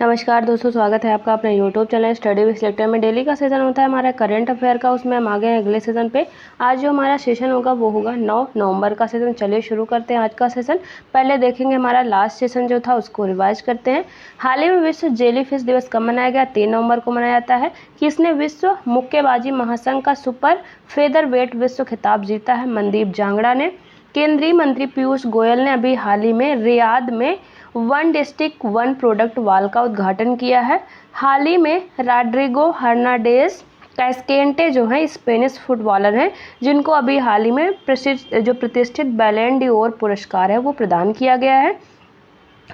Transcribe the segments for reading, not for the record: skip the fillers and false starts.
नमस्कार दोस्तों, स्वागत है आपका अपने YouTube channel study with selector में। डेली का सेशन होता है हमारा करंट अफेयर का, उसमें हम आ गए हैं अगले सेशन पे। आज जो हमारा सेशन होगा वो होगा 9 नवंबर का सेशन। चलिए शुरू करते हैं आज का सेशन। पहले देखेंगे हमारा लास्ट सेशन जो था उसको रिवाइज करते हैं। हाल ही में विश्व जेलीफिश दिवस कब मनाया गया? 3 नवंबर को मनाया जाता है। किसने विश्व मुक्केबाजी महासंघ का सुपर फेदर वेट विश्व खिताब जीता है? मनदीप जांगड़ा ने। केंद्रीय मंत्री पीयूष गोयल ने अभी हाल ही में रियाद में one district one product wall का उद्घाटन किया है। हाल ही में रॉड्रिगो हर्नांडेज कैस्केंटे जो हैं स्पेनिश फुटबॉलर हैं, जिनको अभी हाल ही में प्रतिष्ठित बैलन डी'ओर पुरस्कार है वो प्रदान किया गया है।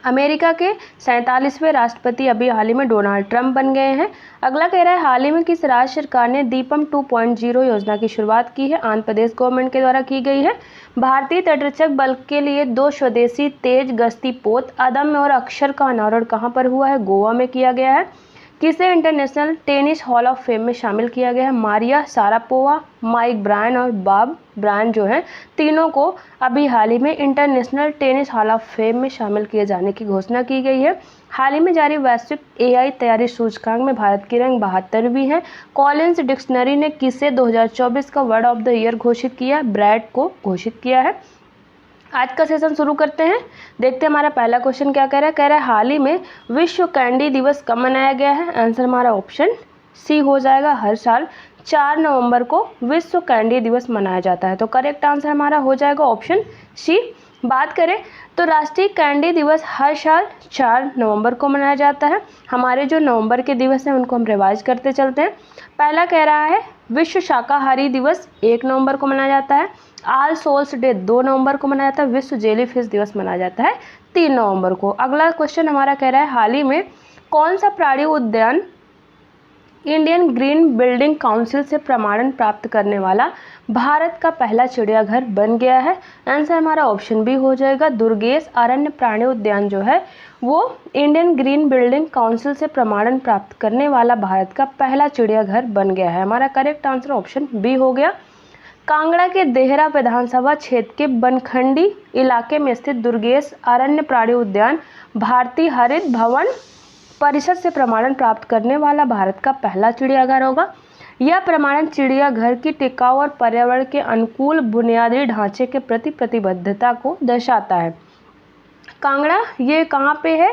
अमेरिका के 47वें राष्ट्रपति अभी हाल ही में डोनाल्ड ट्रंप बन गए हैं। अगला कह रहा है, हाल ही में किस राज्य सरकार ने दीपम 2.0 योजना की शुरुआत की है? आंध्र प्रदेश गवर्नमेंट के द्वारा की गई है। भारतीय तटरक्षक बल के लिए 2 स्वदेशी तेज गश्ती पोत अदम्य और अक्षर का अनावरण कहाँ पर हुआ है? गोवा में किया गया है। किसे international tennis hall of fame में शामिल किया गया है? मारिया शारापोवा, माइक ब्रायन और बॉब ब्रायन जो हैं, तीनों को अभी हाल ही में international tennis hall of fame में शामिल किए जाने की घोषणा की गई है। हाल ही में जारी वैश्विक एआई तैयारी सूचकांक में भारत की रैंक 72वीं है। कॉलिंस डिक्शनरी ने किसे 2024 का वर्ड ऑफ द ईयर घोषित किया? ब्रैड को घोषित किया है। आज का सेशन शुरू करते हैं। देखते हैं हमारा पहला क्वेश्चन क्या कह रहा है। कह रहा है, हाल ही में विश्व कैंडी दिवस कब मनाया गया है? आंसर हमारा ऑप्शन सी हो जाएगा। हर साल 4 नवंबर को विश्व कैंडी दिवस मनाया जाता है, तो करेक्ट आंसर हमारा हो जाएगा ऑप्शन सी। बात करें तो राष्ट्रीय कैंडी दिवस हर साल 4 नवंबर को मनाया जाता है। हमारे जो नवंबर के दिवस हैं उनको हम रिवाइज करते चलते हैं। पहला कह रहा है विश्व शाकाहारी दिवस 1 नवंबर को मनाया जाता है। ऑल सोल्स डे 2 नवंबर को मनाया जाता है। विश्व जेलीफिश दिवस मनाया जाता है 3 नवंबर को। अगला क्वेश्चन हमारा कह रहा है, हाल ही में कौन सा प्राणी उद्यान इंडियन ग्रीन बिल्डिंग काउंसिल से प्रमाणन प्राप्त करने वाला भारत का पहला चिड़ियाघर बन गया है? आंसर हमारा ऑप्शन बी हो जाएगा। दुर्गेश अरण्य प्राणी उद्यान जो है वो इंडियन ग्रीन बिल्डिंग काउंसिल से प्रमाणन प्राप्त करने वाला भारत का पहला चिड़ियाघर बन गया है। हमारा करेक्ट आंसर ऑप्शन बी हो गया। कांगड़ा के देहरा विधानसभा क्षेत्र के बनखंडी इलाके में स्थित दुर्गेश अरण्य प्राणी उद्यान भारतीय हरित भवन परिषद से प्रमाणन प्राप्त करने वाला भारत का पहला चिड़ियाघर होगा। यह प्रमाणन चिड़ियाघर की टिकाऊ और पर्यावरण के अनुकूल बुनियादी ढांचे के प्रति प्रतिबद्धता को दर्शाता है। कांगड़ा ये कहाँ पे है?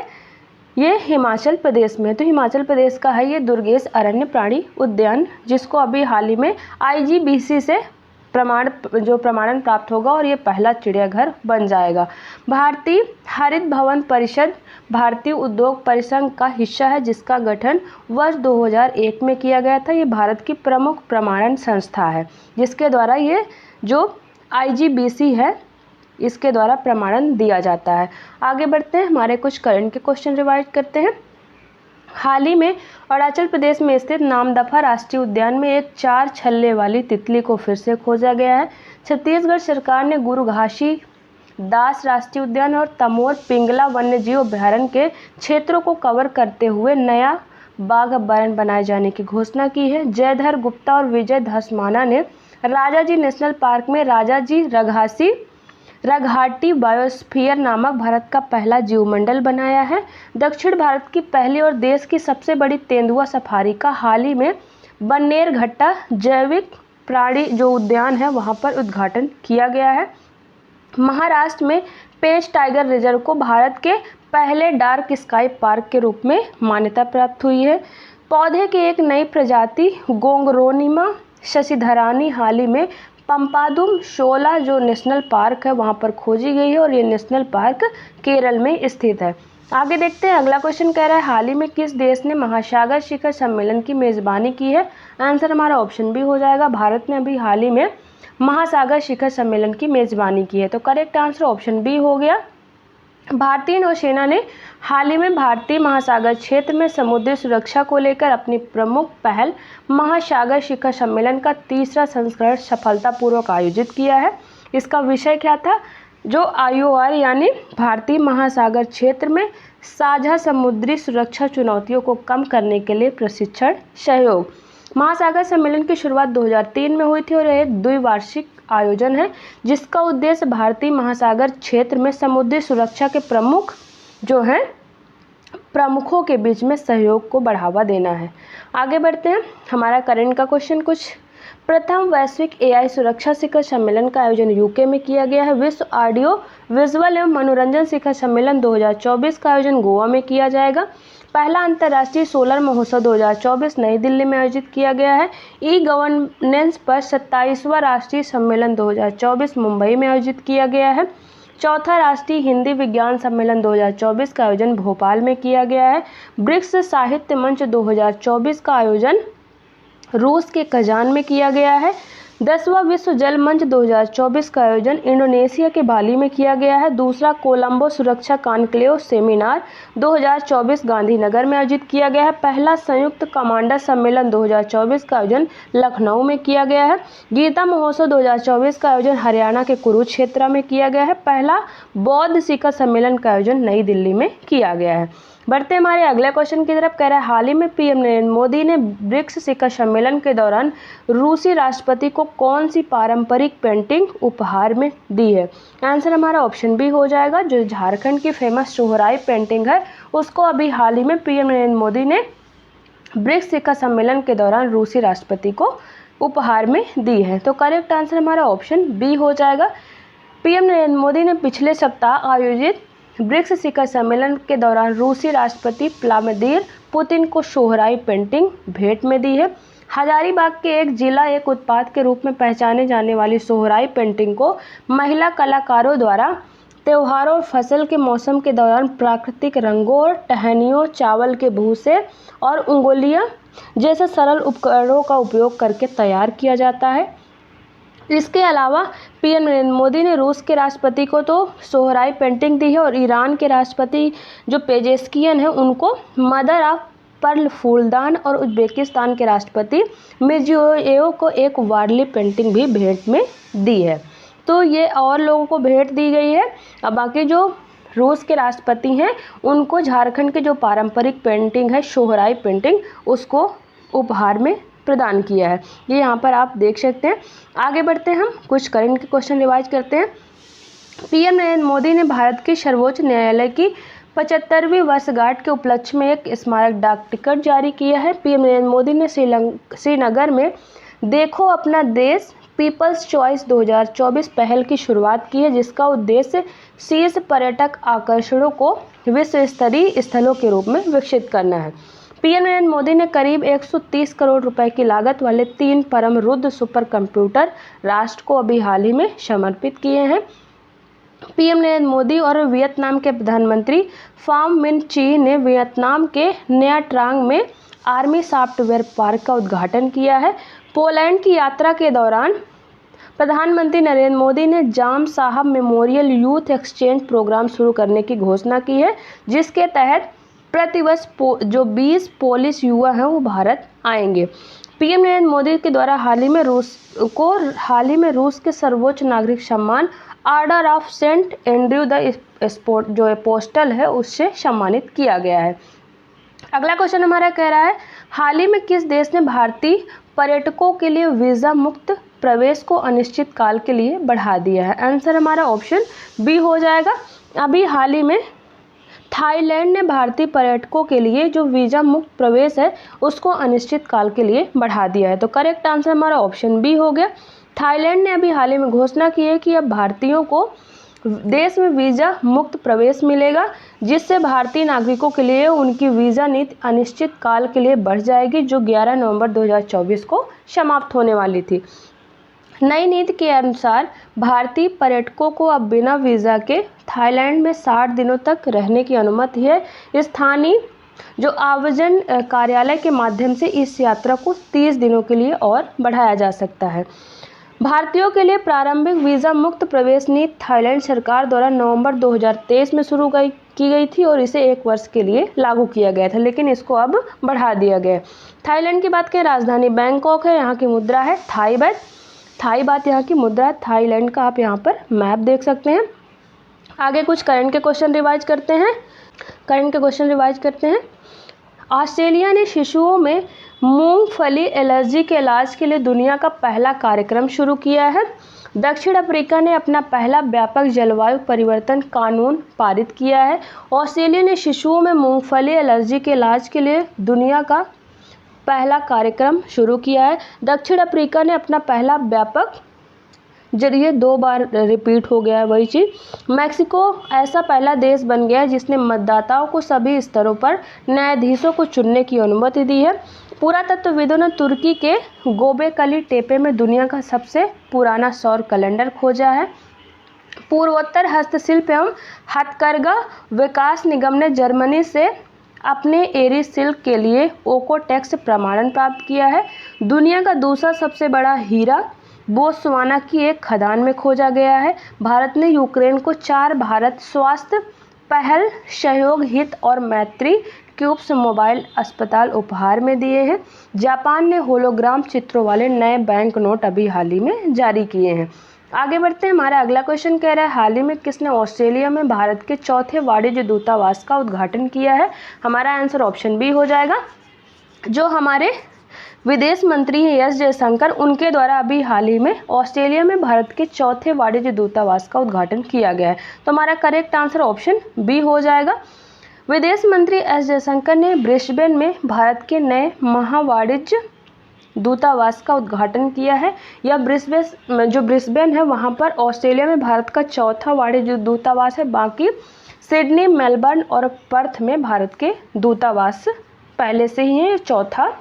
ये हिमाचल प्रदेश में, तो हिमाचल प्रदेश का है ये दुर्गेश अरण्य प्राणी उद्यान, जिसको अभी हाल ही में IGBC से प्रमाणन प्राप्त होगा और ये पहला चिड़ियाघर बन जाएगा। भारतीय हरित भवन परिषद भारतीय उद्योग परिसंघ का हिस्सा है, जिसका गठन वर्ष 2001 में किया गया था। ये भारत की प्रमुख प्रमाणन संस्था है, जिसके द्वारा ये जो IGBC है इसके द्वारा प्रमाणन दिया जाता है। आगे बढ़ते हैं, हमारे कुछ करंट के क्वेश्चन रिवाइज करते हैं। हाल ही में अरुणाचल प्रदेश में स्थित नामदफा राष्ट्रीय उद्यान में एक 4 छल्ले वाली तितली को फिर से खोजा गया है। छत्तीसगढ़ सरकार ने गुरु घासीदास राष्ट्रीय उद्यान और तमोर पिंगला वन्यजीव अभयारण्य के क्षेत्रों को कवर करते हुए नया बाघ अभयारण्य बनाए जाने की घोषणा की है। जयधर गुप्ता और विजय धसमाना ने राजाजी नेशनल पार्क में राजाजी रघाटी बायोस्फीयर नामक भारत का पहला जीवमंडल बनाया है। दक्षिण भारत की पहली और देश की सबसे बड़ी तेंदुआ सफारी का हाल ही में बन्नेरघट्टा जैविक प्राणी जो उद्यान है वहां पर उद्घाटन किया गया है। महाराष्ट्र में पेंच टाइगर रिजर्व को भारत के पहले डार्क स्काई पार्क के रूप में मान्यता प्राप्त हुई है। पौधे की एक नई प्रजाति गोंगरोनिमा शशिधरानी हाल ही में पंपादुम शोला जो नेशनल पार्क है वहां पर खोजी गई है और ये नेशनल पार्क केरल में स्थित है। आगे देखते हैं, अगला क्वेश्चन कह रहा है, हाल ही में किस देश ने महासागर शिखर सम्मेलन की मेजबानी की है? आंसर हमारा ऑप्शन बी हो जाएगा। भारत ने अभी हाल ही में महासागर शिखर सम्मेलन की मेजबानी की है, तो करेक्ट आंसर ऑप्शन बी हो गया। भारतीय नौसेना ने हाल ही में भारतीय महासागर क्षेत्र में समुद्री सुरक्षा को लेकर अपनी प्रमुख पहल महासागर शिखर सम्मेलन का 3रा संस्करण सफलतापूर्वक आयोजित किया है। इसका विषय क्या था? जो IOR यानी भारतीय महासागर क्षेत्र में साझा समुद्री सुरक्षा चुनौतियों को कम करने के लिए प्रशिक्षण सहयोग। महासागर सम्मेलन की शुरुआत 2003 में हुई थी और यह एक द्विवार्षिक आयोजन है, जिसका उद्देश्य भारतीय महासागर क्षेत्र में समुद्री सुरक्षा के प्रमुख जो हैं प्रमुखों के बीच में सहयोग को बढ़ावा देना है। आगे बढ़ते हैं। हमारा करंट का क्वेश्चन कुछ। प्रथम वैश्विक एआई सुरक्षा शिखर सम्मेलन का आयोजन यूके में किया गया है। विश्व ऑडियो विजुअल एवं मनोरंजन शिखर सम्मेलन 2024 का आयोजन गोवा में किया जाएगा। पहला अंतर्राष्ट्रीय सोलर महोत्सव 2024 नई दिल्ली में आयोजित किया गया है। ई गवर्नेंस पर 27वां राष्ट्रीय सम्मेलन 2024 मुंबई में आयोजित किया गया है। चौथा राष्ट्रीय हिंदी विज्ञान सम्मेलन 2024 का आयोजन भोपाल में किया गया है। ब्रिक्स साहित्य मंच 2024 का आयोजन रूस के कजान में किया गया है। 10वां विश्व जल मंच 2024 का आयोजन इंडोनेशिया के बाली में किया गया है। दूसरा कोलंबो सुरक्षा कॉन्क्लेव सेमिनार 2024 गांधीनगर में आयोजित किया गया है। पहला संयुक्त कमांडर सम्मेलन 2024 का आयोजन लखनऊ में किया गया है। गीता महोत्सव 2024 का आयोजन हरियाणा के कुरुक्षेत्र में किया गया है। पहला बौद्ध शिखर सम्मेलन का आयोजन नई दिल्ली में किया गया है। बढ़ते हमारे अगले क्वेश्चन की तरफ। कह रहा है हाल ही में पीएम नरेंद्र मोदी ने ब्रिक्स शिखर सम्मेलन के दौरान रूसी राष्ट्रपति को कौन सी पारंपरिक पेंटिंग उपहार में दी है। आंसर हमारा ऑप्शन बी हो जाएगा। जो झारखंड की फेमस सोहराई पेंटिंग है उसको अभी हाल ही में पीएम नरेंद्र मोदी ने ब्रिक्स शिखर सम्मेलन के दौरान रूसी राष्ट्रपति को उपहार में दी है। तो करेक्ट आंसर हमारा ऑप्शन बी हो जाएगा। पीएम नरेंद्र मोदी ने पिछले सप्ताह आयोजित ब्रिक्स शिखर सम्मेलन के दौरान रूसी राष्ट्रपति व्लादिमीर पुतिन को सोहराई पेंटिंग भेंट में दी है। हजारीबाग के एक जिला एक उत्पाद के रूप में पहचाने जाने वाली सोहराई पेंटिंग को महिला कलाकारों द्वारा त्योहारों और फसल के मौसम के दौरान प्राकृतिक रंगों और टहनियों, चावल के भूसे और उंगलियां जैसे सरल उपकरणों का उपयोग करके तैयार किया जाता है। इसके अलावा पीएम नरेंद्र मोदी ने रूस के राष्ट्रपति को तो सोहराई पेंटिंग दी है और ईरान के राष्ट्रपति जो पेजेस्कियन है उनको मदर ऑफ पर्ल फूलदान और उज्बेकिस्तान के राष्ट्रपति मिर्जियोयेव को एक वारली पेंटिंग भी भेंट में दी है। तो ये और लोगों को भेंट दी गई है। अब बाकी जो रूस के राष्ट्रपति हैं उनको झारखंड के जो पारंपरिक पेंटिंग है सोहराई पेंटिंग उसको उपहार में प्रदान किया है। ये यहाँ पर आप देख सकते हैं। आगे बढ़ते हैं। हम कुछ करंट के क्वेश्चन रिवाइज करते हैं। पीएम नरेंद्र मोदी ने भारत के सर्वोच्च न्यायालय की 75वीं वर्षगांठ के उपलक्ष्य में एक स्मारक डाक टिकट जारी किया है। पीएम नरेंद्र मोदी ने श्रीनगर में देखो अपना देश पीपल्स चॉइस 2024 पहल की शुरुआत की है, जिसका उद्देश्य शीर्ष पर्यटक आकर्षणों को विश्व स्तरीय स्थलों के रूप में विकसित करना है। पीएम नरेंद्र मोदी ने करीब 130 करोड़ रुपए की लागत वाले 3 परम रुद्र सुपर कंप्यूटर राष्ट्र को अभी हाल ही में समर्पित किए हैं। पीएम नरेंद्र मोदी और वियतनाम के प्रधानमंत्री फाम मिन ची ने वियतनाम के नया ट्रांग में आर्मी सॉफ्टवेयर पार्क का उद्घाटन किया है। पोलैंड की यात्रा के दौरान प्रधानमंत्री नरेंद्र मोदी ने जाम साहब मेमोरियल यूथ एक्सचेंज प्रोग्राम शुरू करने की घोषणा की है, जिसके तहत प्रतिवर्ष जो 20 पोलिश युवा हैं वो भारत आएंगे। पीएम नरेंद्र मोदी के द्वारा हाल ही में रूस के सर्वोच्च नागरिक सम्मान order of Saint Andrew the स्पोर्ट जो पोस्टल है उससे सम्मानित किया गया है। अगला क्वेश्चन हमारा कह रहा है हाल ही में किस देश ने भारतीय पर्यटकों के लिए वीज़ा मुक्त प्रवेश को अनिश्चित काल के लिए बढ़ा दिया है। आंसर हमारा ऑप्शन बी हो जाएगा। अभी हाल ही में थाईलैंड ने भारतीय पर्यटकों के लिए जो वीज़ा मुक्त प्रवेश है उसको अनिश्चित काल के लिए बढ़ा दिया है। तो करेक्ट आंसर हमारा ऑप्शन बी हो गया। थाईलैंड ने अभी हाल ही में घोषणा की है कि अब भारतीयों को देश में वीज़ा मुक्त प्रवेश मिलेगा, जिससे भारतीय नागरिकों के लिए उनकी वीज़ा नीति अनिश्चित काल के लिए बढ़ जाएगी, जो 11 नवंबर 2024 को समाप्त होने वाली थी। नई नीति के अनुसार भारतीय पर्यटकों को अब बिना वीज़ा के थाईलैंड में 60 दिनों तक रहने की अनुमति है। स्थानीय जो आव्रजन कार्यालय के माध्यम से इस यात्रा को 30 दिनों के लिए और बढ़ाया जा सकता है। भारतीयों के लिए प्रारंभिक वीज़ा मुक्त प्रवेश नीति थाईलैंड सरकार द्वारा नवंबर 2023 में शुरू की गई थी और इसे 1 वर्ष के लिए लागू किया गया था, लेकिन इसको अब बढ़ा दिया गया। थाईलैंड की बात करें, राजधानी बैंकॉक है, यहाँ की मुद्रा है थाई बात यहाँ की मुद्रा है। थाईलैंड का आप यहाँ पर मैप देख सकते हैं। आगे कुछ करंट के क्वेश्चन रिवाइज करते हैं। ऑस्ट्रेलिया ने शिशुओं में मूंगफली एलर्जी के इलाज के लिए दुनिया का पहला कार्यक्रम शुरू किया है। दक्षिण अफ्रीका ने अपना पहला व्यापक जलवायु परिवर्तन कानून पारित किया है। ऑस्ट्रेलिया ने शिशुओं में मूंगफली एलर्जी के इलाज के लिए दुनिया का पहला कार्यक्रम शुरू किया है। दक्षिण अफ्रीका ने अपना पहला व्यापक, जरिए 2 बार रिपीट हो गया है वही चीज़। मैक्सिको ऐसा पहला देश बन गया है जिसने मतदाताओं को सभी स्तरों पर न्यायाधीशों को चुनने की अनुमति दी है। पुरातत्वविदों ने तुर्की के गोबेकली टेपे में दुनिया का सबसे पुराना सौर कैलेंडर खोजा है। पूर्वोत्तर हस्तशिल्प एवं हथकरघा विकास निगम ने जर्मनी से अपने एरी सिल्क के लिए ओकोटेक्स प्रमाणन प्राप्त किया है। दुनिया का दूसरा सबसे बड़ा हीरा बोत्सवाना की एक खदान में खोजा गया है। भारत ने यूक्रेन को 4 भारत स्वास्थ्य पहल, सहयोग, हित और मैत्री क्यूब्स मोबाइल अस्पताल उपहार में दिए हैं। जापान ने होलोग्राम चित्रों वाले नए बैंक नोट अभी हाल ही में जारी किए हैं। आगे बढ़ते हैं। हमारा अगला क्वेश्चन कह रहा है, हाल ही में किसने ऑस्ट्रेलिया में भारत के चौथे वाणिज्य दूतावास का उद्घाटन किया है? हमारा आंसर ऑप्शन बी हो जाएगा। जो हमारे विदेश मंत्री हैं एस जयशंकर, उनके द्वारा अभी हाल ही में ऑस्ट्रेलिया में भारत के चौथे वाणिज्य दूतावास का उद्घाटन किया गया है। तो हमारा करेक्ट आंसर ऑप्शन बी हो जाएगा। विदेश मंत्री एस जयशंकर ने ब्रिस्बेन में भारत के नए महावाणिज्य दूतावास का उद्घाटन किया है। यह ब्रिस्बेन है, वहाँ पर ऑस्ट्रेलिया में भारत का चौथा वाणिज्य दूतावास है। बाकी सिडनी, मेलबर्न और पर्थ में भारत के दूतावास पहले से ही है। चौथा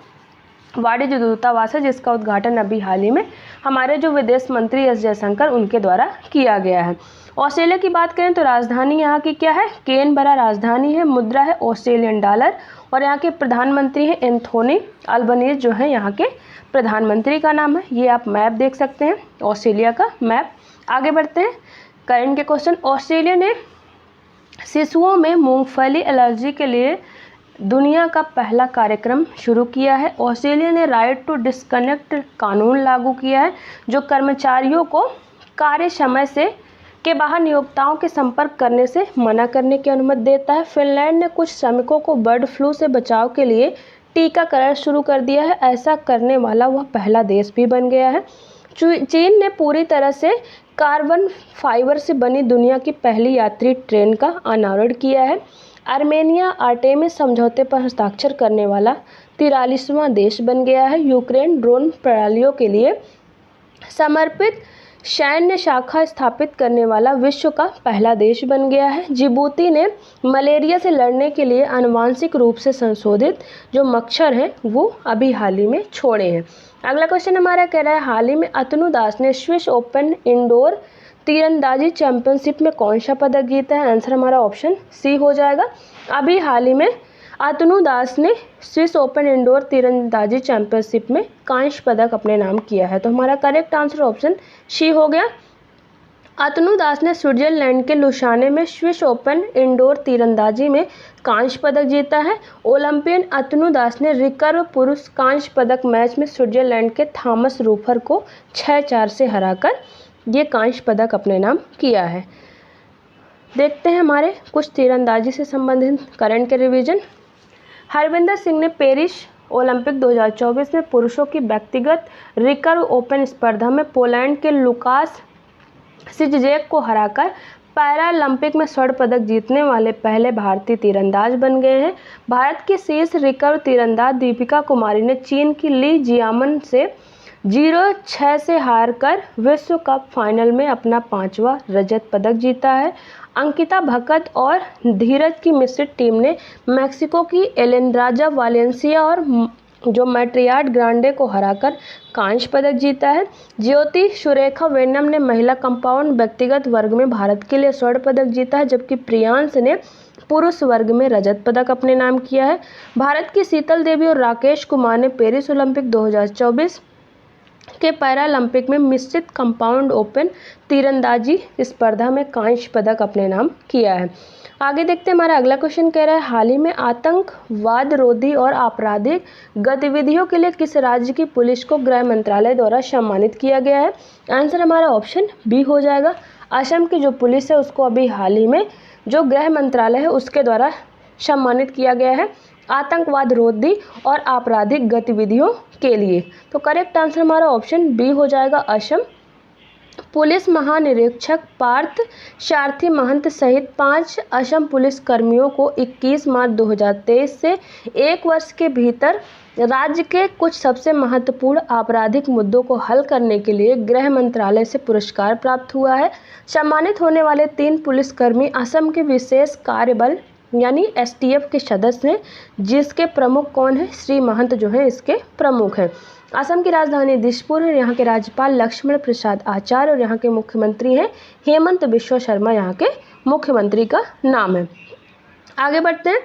वाणिज्य दूतावास है जिसका उद्घाटन अभी हाल ही में हमारे जो विदेश मंत्री एस जयशंकर उनके द्वारा किया गया है। ऑस्ट्रेलिया की बात करें तो राजधानी यहाँ की क्या है? कैनबरा राजधानी है। मुद्रा है ऑस्ट्रेलियन डॉलर और यहाँ के प्रधानमंत्री हैं एंथोनी अल्बनीज, जो है यहाँ के प्रधानमंत्री का नाम है। ये आप मैप देख सकते हैं, ऑस्ट्रेलिया का मैप। आगे बढ़ते हैं करंट के क्वेश्चन। ऑस्ट्रेलिया ने शिशुओं में मूंगफली एलर्जी के लिए दुनिया का पहला कार्यक्रम शुरू किया है। ऑस्ट्रेलिया ने राइट टू डिस्कनेक्ट कानून लागू किया है, जो कर्मचारियों को कार्य समय से के बाहर नियोक्ताओं के संपर्क करने से मना करने की अनुमति देता है। फिनलैंड ने कुछ श्रमिकों को बर्ड फ्लू से बचाव के लिए टीकाकरण शुरू कर दिया है। ऐसा करने वाला वह पहला देश भी बन गया है। चीन ने पूरी तरह से कार्बन फाइबर से बनी दुनिया की पहली यात्री ट्रेन का अनावरण किया है। आर्मेनिया आर्टेमिस समझौते पर हस्ताक्षर करने वाला 43वां देश बन गया है। यूक्रेन ड्रोन प्रणालियों के लिए समर्पित सैन्य शाखा स्थापित करने वाला विश्व का पहला देश बन गया है। जिबूती ने मलेरिया से लड़ने के लिए आनुवांशिक रूप से संशोधित जो मच्छर हैं वो अभी हाल ही में छोड़े हैं। अगला क्वेश्चन हमारा कह रहा है, हाल ही में अतनु दास ने स्विस ओपन इंडोर तीरंदाजी चैंपियनशिप में कौन सा पदक जीता है? आंसर हमारा ऑप्शन सी हो जाएगा। अभी हाल ही में अतनु दास ने स्विस ओपन इंडोर तीरंदाजी चैंपियनशिप में कांस्य पदक अपने नाम किया है। तो हमारा करेक्ट आंसर ऑप्शन सी हो गया। अतनु दास ने स्विट्जरलैंड के लुसाने में स्विस ओपन इंडोर तीरंदाजी में कांस्य पदक जीता है। ओलंपियन अतनु दास ने रिकर्व पुरुष कांस्य पदक मैच में स्विट्जरलैंड के थॉमस रूफर को 6-4 से हराकर ये कांस्य पदक अपने नाम किया है। देखते हैं हमारे कुछ तीरंदाजी से संबंधित करंट के रिवीजन। हरविंदर सिंह ने पेरिस ओलंपिक 2024 में पुरुषों की व्यक्तिगत रिकर्व ओपन स्पर्धा में पोलैंड के लुकास सिजजेक को हराकर पैरालंपिक में स्वर्ण पदक जीतने वाले पहले भारतीय तीरंदाज बन गए हैं। भारत की शीर्ष रिकर्व तीरंदाज दीपिका कुमारी ने चीन की ली जियामन से 0-6 से हारकर विश्व कप फाइनल में अपना 5वां रजत पदक जीता है। अंकिता भकत और धीरज की मिश्रित टीम ने मैक्सिको की एलेंड्राजा वालेंसिया और जो मैट्रियाड ग्रांडे को हराकर कांस्य पदक जीता है। ज्योति सुरेखा वेन्नम ने महिला कंपाउंड व्यक्तिगत वर्ग में भारत के लिए स्वर्ण पदक जीता है, जबकि प्रियांश ने पुरुष वर्ग में रजत पदक अपने नाम किया है। भारत की शीतल देवी और राकेश कुमार ने पेरिस ओलंपिक 2024 के पैरालंपिक में मिश्रित कंपाउंड ओपन तीरंदाजी स्पर्धा में कांस्य पदक अपने नाम किया है। आगे देखते हैं हमारा अगला क्वेश्चन कह रहा है, हाल ही में आतंकवाद रोधी और आपराधिक गतिविधियों के लिए किस राज्य की पुलिस को गृह मंत्रालय द्वारा सम्मानित किया गया है? आंसर हमारा ऑप्शन बी हो जाएगा। असम की जो पुलिस है उसको अभी हाल ही में जो गृह मंत्रालय है उसके द्वारा सम्मानित किया गया है आतंकवाद रोधी और आपराधिक गतिविधियों के लिए। तो करेक्ट आंसर हमारा ऑप्शन बी हो जाएगा, असम। पुलिस महानिरीक्षक पार्थ सारथी महंत सहित 5 असम पुलिस कर्मियों को 21 मार्च 2023 से 1 वर्ष के भीतर राज्य के कुछ सबसे महत्वपूर्ण आपराधिक मुद्दों को हल करने के लिए गृह मंत्रालय से पुरस्कार प्राप्त हुआ है। सम्मानित होने वाले 3 पुलिसकर्मी असम के विशेष कार्य बल यानी एसटीएफ के सदस्य हैं, जिसके प्रमुख कौन है? श्री महंत जो है इसके प्रमुख हैं। असम की राजधानी दिसपुर है। यहाँ के राज्यपाल लक्ष्मण प्रसाद आचार्य और यहाँ के मुख्यमंत्री हैं हेमंत बिश्वा शर्मा। यहाँ के मुख्यमंत्री का नाम है। आगे बढ़ते हैं।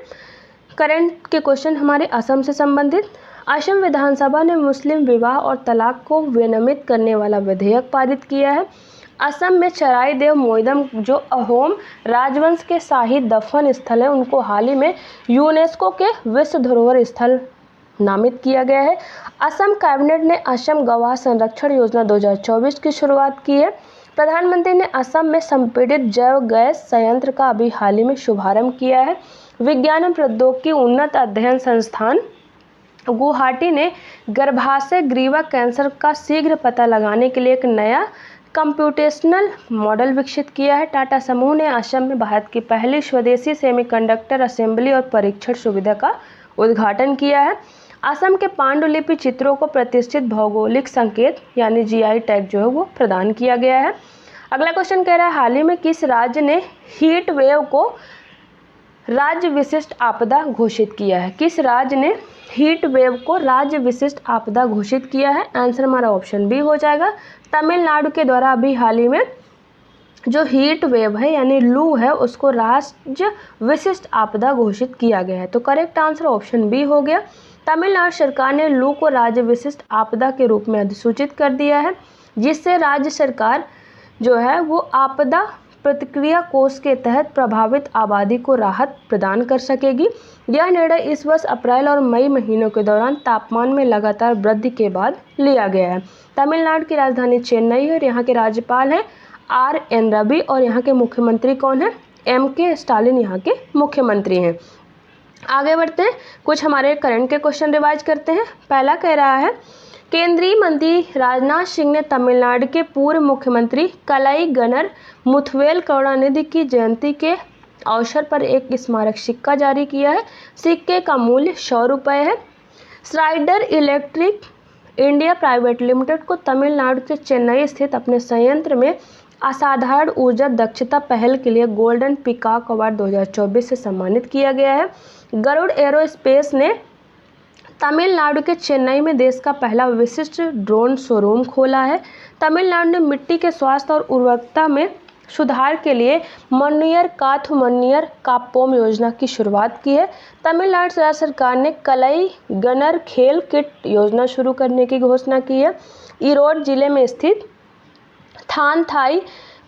करंट के क्वेश्चन हमारे असम से संबंधित। असम विधानसभा ने मुस्लिम विवाह और तलाक को विनियमित करने वाला विधेयक पारित किया है। असम में चराई देव मोइदम जो अहोम राजवंश के शाही दफन स्थल है, उनको हाल ही में यूनेस्को के विश्व धरोहर स्थल नामित किया गया है। असम कैबिनेट ने असम गवाह संरक्षण योजना 2024 की शुरुआत की है। प्रधानमंत्री ने असम में संपीड़ित जैव गैस संयंत्र का अभी हाल ही में शुभारंभ किया है। विज्ञान एवं प्रौद्योगिकी उन्नत अध्ययन संस्थान गुवाहाटी ने गर्भाशय ग्रीवा कैंसर का शीघ्र पता लगाने के लिए एक नया कंप्यूटेशनल मॉडल विकसित किया है। टाटा समूह ने असम में भारत की पहली स्वदेशी सेमीकंडक्टर असेंबली और परीक्षण सुविधा का उद्घाटन किया है। असम के पांडुलिपि चित्रों को प्रतिष्ठित भौगोलिक संकेत यानी जीआई टैग जो है वो प्रदान किया गया है। अगला क्वेश्चन कह रहा है, हाल ही में किस राज्य ने हीट वेव को राज्य विशिष्ट आपदा घोषित किया है? किस राज्य ने हीट वेव को राज्य विशिष्ट आपदा घोषित किया है? आंसर हमारा ऑप्शन बी हो जाएगा। तमिलनाडु के द्वारा अभी हाल ही में जो हीट वेव है यानी लू है, उसको राज्य विशिष्ट आपदा घोषित किया गया है। तो करेक्ट आंसर ऑप्शन बी हो गया। तमिलनाडु सरकार ने लू को राज्य विशिष्ट आपदा के रूप में अधिसूचित कर दिया है, जिससे राज्य सरकार जो है वो आपदा प्रतिक्रिया कोष के तहत प्रभावित आबादी को राहत प्रदान कर सकेगी। यह निर्णय इस वर्ष अप्रैल और मई महीनों के दौरान तापमान में लगातार वृद्धि के बाद लिया गया है। तमिलनाडु की राजधानी चेन्नई है और यहाँ के राज्यपाल हैं आर.एन. रवि और यहाँ के मुख्यमंत्री कौन है? एम.के. स्टालिन यहाँ के मुख्यमंत्री हैं। आगे बढ़ते हैं, कुछ हमारे करंट के क्वेश्चन रिवाइज करते हैं। पहला कह रहा है, केंद्रीय मंत्री राजनाथ सिंह ने तमिलनाडु के पूर्व मुख्यमंत्री कलाई गनर मुथवेल करुणानिधि की जयंती के अवसर पर एक स्मारक सिक्का जारी किया है। सिक्के का मूल्य 100 रुपये है। Strider electric India private limited को तमिलनाडु के चेन्नई स्थित अपने संयंत्र में असाधारण ऊर्जा दक्षता पहल के लिए गोल्डन पीकॉक अवार्ड 2024 से सम्मानित किया गया है। गरुड़ एरोस्पेस ने तमिलनाडु के चेन्नई में देश का पहला विशिष्ट ड्रोन शोरूम खोला है। तमिलनाडु ने मिट्टी के स्वास्थ्य और उर्वरकता में सुधार के लिए मन्नियर काथु मन्नियर काप्पोम योजना की शुरुआत की है। तमिलनाडु राज्य सरकार ने कलाई गनर खेल किट योजना शुरू करने की घोषणा की है। ईरोड जिले में स्थित थानथाई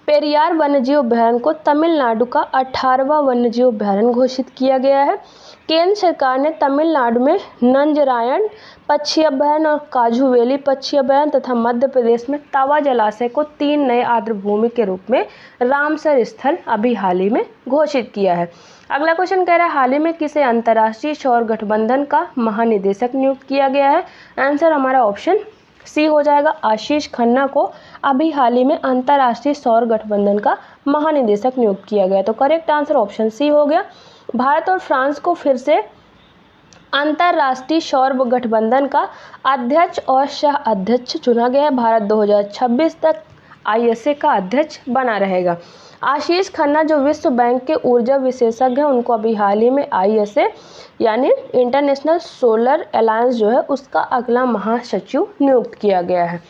पेरियार वन्यजीव अभयारण्य को तमिलनाडु का 18वां वन्यजीव अभयारण्य घोषित किया गया है। केंद्र सरकार ने तमिलनाडु में नंजरायण पक्षी अभयारण्य और काजुवेली पक्षी अभयारण्य तथा मध्य प्रदेश में तवा जलाशय को 3 नए आर्द्रभूमि के रूप में रामसर स्थल अभी हाल ही में घोषित किया है। अगला क्वेश्चन कह रहा है, हाल ही में किसे अंतर्राष्ट्रीय सौर गठबंधन का महानिदेशक नियुक्त किया गया है? आंसर हमारा ऑप्शन सी हो जाएगा। आशीष खन्ना को अभी हाल ही में अंतर्राष्ट्रीय सौर गठबंधन का महानिदेशक नियुक्त किया गया। तो करेक्ट आंसर ऑप्शन सी हो गया। भारत और फ्रांस को फिर से अंतर्राष्ट्रीय सौर गठबंधन का अध्यक्ष और सह अध्यक्ष चुना गया है। भारत 2026 तक आईएसए का अध्यक्ष बना रहेगा। आशीष खन्ना जो विश्व बैंक के ऊर्जा विशेषज्ञ हैं, उनको अभी हाल ही में आईएसए यानी इंटरनेशनल सोलर अलायंस जो है उसका अगला महासचिव नियुक्त किया गया है।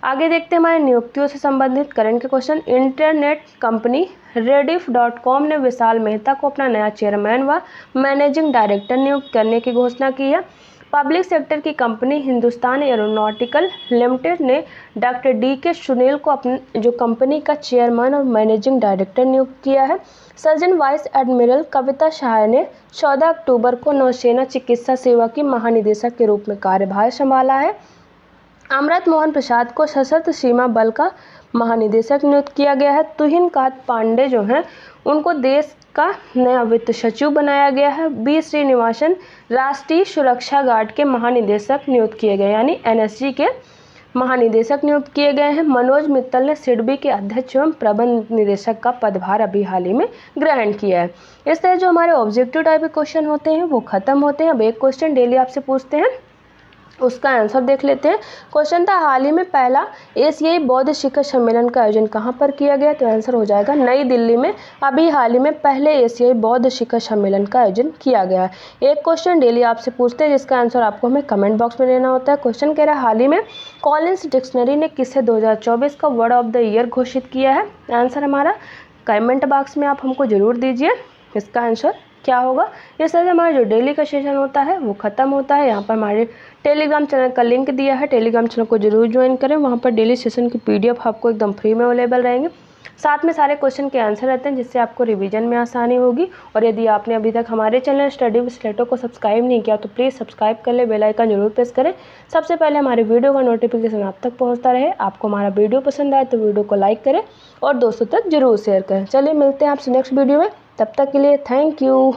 आगे देखते हैं हमारे नियुक्तियों से संबंधित करंट के क्वेश्चन। इंटरनेट कंपनी rediff.com ने विशाल मेहता को अपना नया चेयरमैन व मैनेजिंग डायरेक्टर नियुक्त करने की घोषणा की है। पब्लिक सेक्टर की कंपनी हिंदुस्तान एरोनॉटिकल लिमिटेड ने डॉक्टर डी.के. सुनील को अपने जो कंपनी का चेयरमैन और मैनेजिंग डायरेक्टर नियुक्त किया है। सर्जन वाइस एडमिरल कविता सहाय ने 14 अक्टूबर को नौसेना चिकित्सा सेवा की महानिदेशक के रूप में कार्यभार संभाला है। अमृत मोहन प्रसाद को सशस्त्र सीमा बल का महानिदेशक नियुक्त किया गया है। तुहिन कांत पांडे जो हैं उनको देश का नया वित्त सचिव बनाया गया है। बी श्रीनिवासन राष्ट्रीय सुरक्षा गार्ड के महानिदेशक नियुक्त किए गए यानी एनएसजी के महानिदेशक नियुक्त किए गए हैं। मनोज मित्तल ने सिडबी के अध्यक्ष एवं प्रबंध निदेशक का पदभार अभी हाल ही में ग्रहण किया है। इस तरह जो हमारे ऑब्जेक्टिव टाइप के क्वेश्चन होते हैं वो खत्म होते हैं। अब एक क्वेश्चन डेली आपसे पूछते हैं, उसका आंसर देख लेते हैं। क्वेश्चन था, हाल ही में पहला एशियाई बौद्ध शिखर सम्मेलन का आयोजन कहाँ पर किया गया? तो आंसर हो जाएगा नई दिल्ली में। अभी हाल ही में पहले एशियाई बौद्ध शिखर सम्मेलन का आयोजन किया गया है। एक क्वेश्चन डेली आपसे पूछते हैं जिसका आंसर आपको हमें कमेंट बॉक्स में देना होता है। क्वेश्चन कह रहा है, हाल ही में कॉलिंस डिक्शनरी ने किसे 2024 का वर्ड ऑफ द ईयर घोषित किया है? आंसर हमारा कमेंट बॉक्स में आप हमको जरूर दीजिए, इसका आंसर क्या होगा। इस तरह से हमारा जो डेली का सेशन होता है वो ख़त्म होता है। यहाँ पर हमारे टेलीग्राम चैनल का लिंक दिया है, टेलीग्राम चैनल को जरूर ज्वाइन करें। वहाँ पर डेली सेशन की PDF आपको एकदम फ्री में अवेलेबल रहेंगे। साथ में सारे क्वेश्चन के आंसर रहते हैं जिससे आपको रिवीजन में आसानी होगी। और यदि आपने अभी तक हमारे चैनल स्टडी विद स्लेटो को सब्सक्राइब नहीं किया तो प्लीज़ सब्सक्राइब कर ले, बेल आइकन जरूर प्रेस करें, सबसे पहले हमारे वीडियो का नोटिफिकेशन आप तक पहुँचता रहे। आपको हमारा वीडियो पसंद आए तो वीडियो को लाइक करें और दोस्तों तक जरूर शेयर करें। चलिए मिलते हैं आपसे नेक्स्ट वीडियो में, तब तक के लिए थैंक यू।